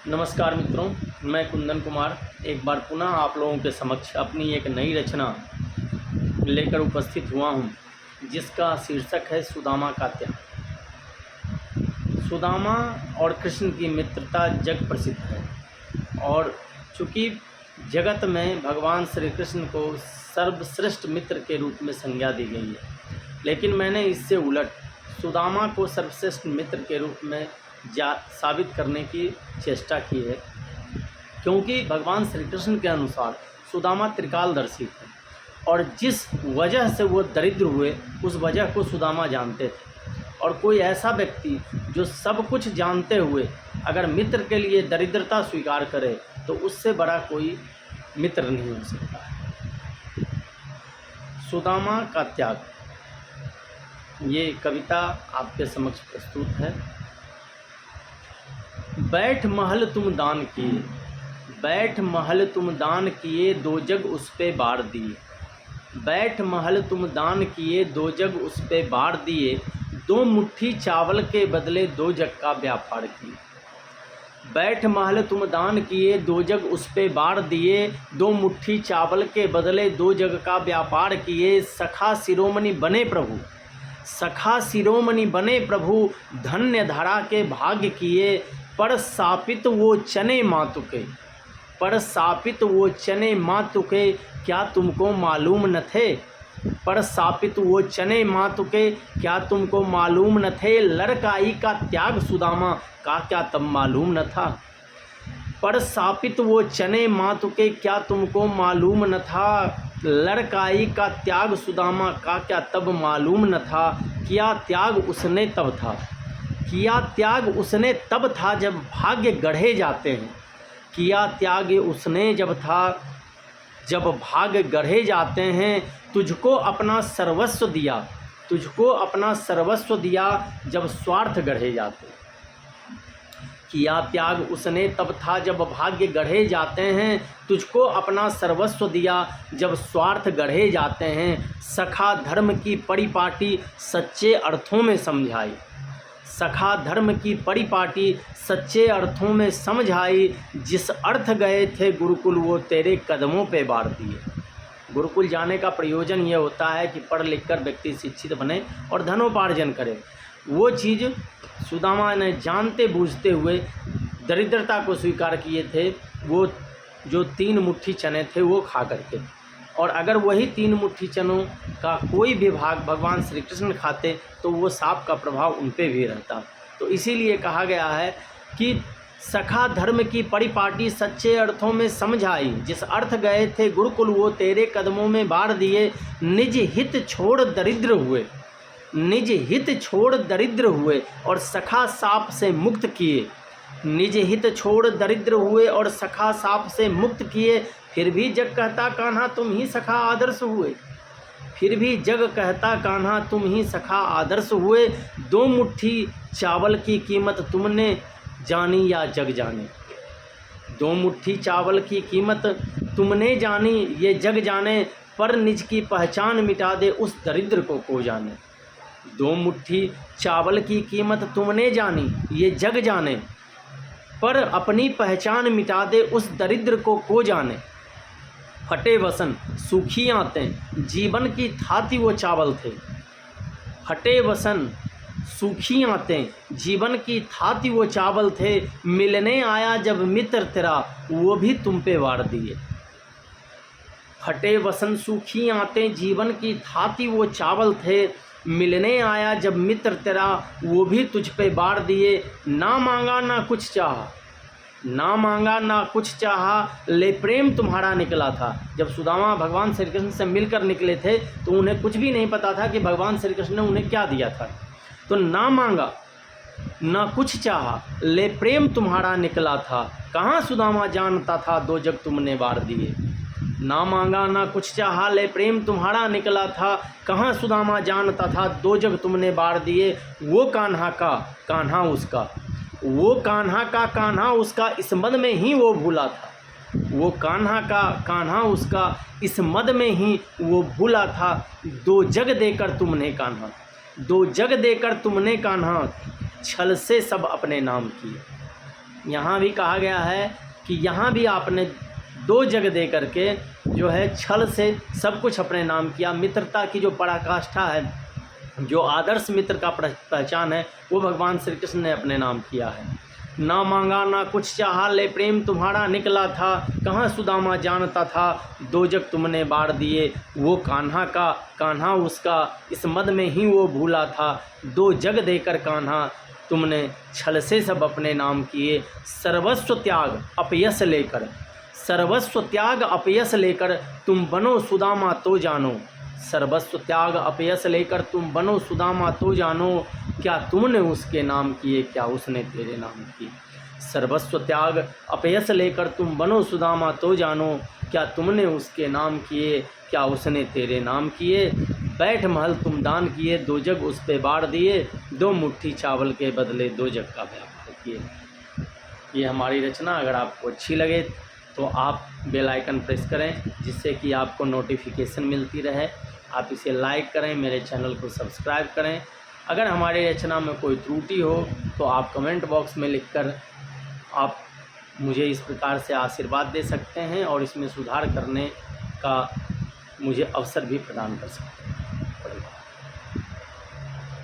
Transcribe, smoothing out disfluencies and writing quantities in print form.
नमस्कार मित्रों, मैं कुंदन कुमार एक बार पुनः आप लोगों के समक्ष अपनी एक नई रचना लेकर उपस्थित हुआ हूं, जिसका शीर्षक है सुदामा का त्याग। सुदामा और कृष्ण की मित्रता जग प्रसिद्ध है और चूँकि जगत में भगवान श्री कृष्ण को सर्वश्रेष्ठ मित्र के रूप में संज्ञा दी गई है, लेकिन मैंने इससे उलट सुदामा को सर्वश्रेष्ठ मित्र के रूप में साबित करने की चेष्टा की है, क्योंकि भगवान श्री कृष्ण के अनुसार सुदामा त्रिकालदर्शी थे और जिस वजह से वो दरिद्र हुए उस वजह को सुदामा जानते थे। और कोई ऐसा व्यक्ति जो सब कुछ जानते हुए अगर मित्र के लिए दरिद्रता स्वीकार करे तो उससे बड़ा कोई मित्र नहीं हो सकता है। सुदामा का त्याग, ये कविता आपके समक्ष प्रस्तुत है। बैठ महल तुम दान किए, बैठ महल तुम दान किए, दो जग उस पे बार दिए। बैठ महल तुम दान किए, दो जग उस पे बार दिए, दो मुट्ठी चावल के बदले दो जग का व्यापार किए। बैठ महल तुम दान किए, दो जग उस पे बार दिए, दो मुट्ठी चावल के बदले दो जग का व्यापार किए। सखा शिरोमणि बने प्रभु, सखा शिरोमणि बने प्रभु, धन्य धरा के भाग्य किए। पर सापित वो चने मातुके, पर सापित वो चने मातुके, क्या तुमको मालूम न थे। पर सापित वो चने मातुके, क्या तुमको मालूम न थे। लड़काई का त्याग सुदामा का क्या तब मालूम न था। पर सापित वो चने मातुके, क्या तुमको मालूम न था। लड़काई का त्याग सुदामा का क्या तब मालूम न था। किया त्याग उसने तब था, किया त्याग उसने तब था जब भाग्य गढ़े जाते हैं। किया त्याग उसने जब था जब भाग्य गढ़े जाते हैं। तुझको अपना सर्वस्व दिया, तुझको अपना सर्वस्व दिया, जब स्वार्थ गढ़े जाते हैं। किया त्याग उसने तब था जब भाग्य गढ़े जाते हैं। तुझको अपना सर्वस्व दिया, जब स्वार्थ गढ़े जाते हैं। सखा धर्म की परिपाटी सच्चे अर्थों में समझाई, सखा धर्म की परिपाटी सच्चे अर्थों में समझाई। जिस अर्थ गए थे गुरुकुल वो तेरे कदमों पे बार दिए। गुरुकुल जाने का प्रयोजन ये होता है कि पढ़ लिख कर व्यक्ति शिक्षित बने और धनोपार्जन करे। वो चीज़ सुदामा ने जानते बूझते हुए दरिद्रता को स्वीकार किए थे। वो जो 3 मुट्ठी चने थे वो खा करके, और अगर वही 3 मुट्ठी चनों का कोई भी भाग भगवान श्री कृष्ण खाते तो वो सांप का प्रभाव उन पे भी रहता। तो इसीलिए कहा गया है कि सखा धर्म की परिपाटी सच्चे अर्थों में समझाई। जिस अर्थ गए थे गुरुकुल वो तेरे कदमों में बार दिए। निज हित छोड़ दरिद्र हुए, निज हित छोड़ दरिद्र हुए और सखा साप से मुक्त किए। निज हित छोड़ दरिद्र हुए और सखा साप से मुक्त किए। फिर भी जग कहता कान्हा तुम ही सखा आदर्श हुए, फिर भी जग कहता कान्हा तुम ही सखा आदर्श हुए। दो मुट्ठी चावल की कीमत तुमने जानी या जग जाने, दो मुट्ठी चावल की कीमत तुमने जानी ये जग जाने। पर निज की पहचान मिटा दे उस दरिद्र को जाने। दो मुट्ठी चावल की कीमत तुमने जानी ये जग जाने, पर अपनी पहचान मिटा दे उस दरिद्र को जाने। फटे वसन सूखी आंतें जीवन की थाती वो चावल थे। फटे वसन सूखी आंतें जीवन की थाती वो चावल थे। मिलने आया जब मित्र तेरा वो भी तुम पे वार दिए। फटे वसन सूखी आंतें जीवन की थाती वो चावल थे। मिलने आया जब मित्र तेरा वो भी तुझ पे बार दिए। ना मांगा ना कुछ चाहा, ना मांगा ना कुछ चाहा, ले प्रेम तुम्हारा निकला था। जब सुदामा भगवान श्री कृष्ण से मिलकर निकले थे तो उन्हें कुछ भी नहीं पता था कि भगवान श्री कृष्ण ने उन्हें क्या दिया था। तो ना मांगा ना कुछ चाहा, ले प्रेम तुम्हारा निकला था। कहाँ सुदामा जानता था दो जग तुमने बार दिए। ना मांगा ना कुछ चाहा, ले प्रेम तुम्हारा निकला था। कहाँ सुदामा जानता था दो जग तुमने बार दिए। वो कान्हा का कान्हा उसका, वो कान्हा का कान्हा उसका, इस मद में ही वो भूला था। वो कान्हा का कान्हा उसका, इस मद में ही वो भूला था। दो जग देकर तुमने कान्हा, दो जग देकर तुमने कान्हा, छल से सब अपने नाम किए। यहाँ भी कहा गया है कि यहाँ भी आपने 2 जग दे करके जो है छल से सब कुछ अपने नाम किया। मित्रता की जो पराकाष्ठा है, जो आदर्श मित्र का पहचान है, वो भगवान श्री कृष्ण ने अपने नाम किया है। ना मांगा ना कुछ चाहा, ले प्रेम तुम्हारा निकला था, कहाँ सुदामा जानता था, 2 जग तुमने बाढ़ दिए। वो कान्हा का, कान्हा उसका, इस मद में ही वो भूला था, 2 जग देकर कान्हा तुमने छल से सब अपने नाम किए। सर्वस्व त्याग अपयस लेकर, सर्वस्व त्याग अपयस लेकर तुम बनो सुदामा तो जानो, सर्वस्व त्याग अपयस लेकर तुम बनो सुदामा तो जानो, क्या तुमने उसके नाम किए, क्या उसने तेरे नाम किए। सर्वस्व त्याग अपयस लेकर तुम बनो सुदामा तो जानो, क्या तुमने उसके नाम किए, क्या उसने तेरे नाम किए। बैठ महल तुम दान किए, 2 जग उस पे बाढ़ दिए, 2 मुट्ठी चावल के बदले 2 जग का व्यापार किए। ये हमारी रचना अगर आपको अच्छी लगे तो आप बेल आइकन प्रेस करें, जिससे कि आपको नोटिफिकेशन मिलती रहे। आप इसे लाइक करें, मेरे चैनल को सब्सक्राइब करें। अगर हमारी रचना में कोई त्रुटि हो तो आप कमेंट बॉक्स में लिखकर आप मुझे इस प्रकार से आशीर्वाद दे सकते हैं और इसमें सुधार करने का मुझे अवसर भी प्रदान कर सकते हैं।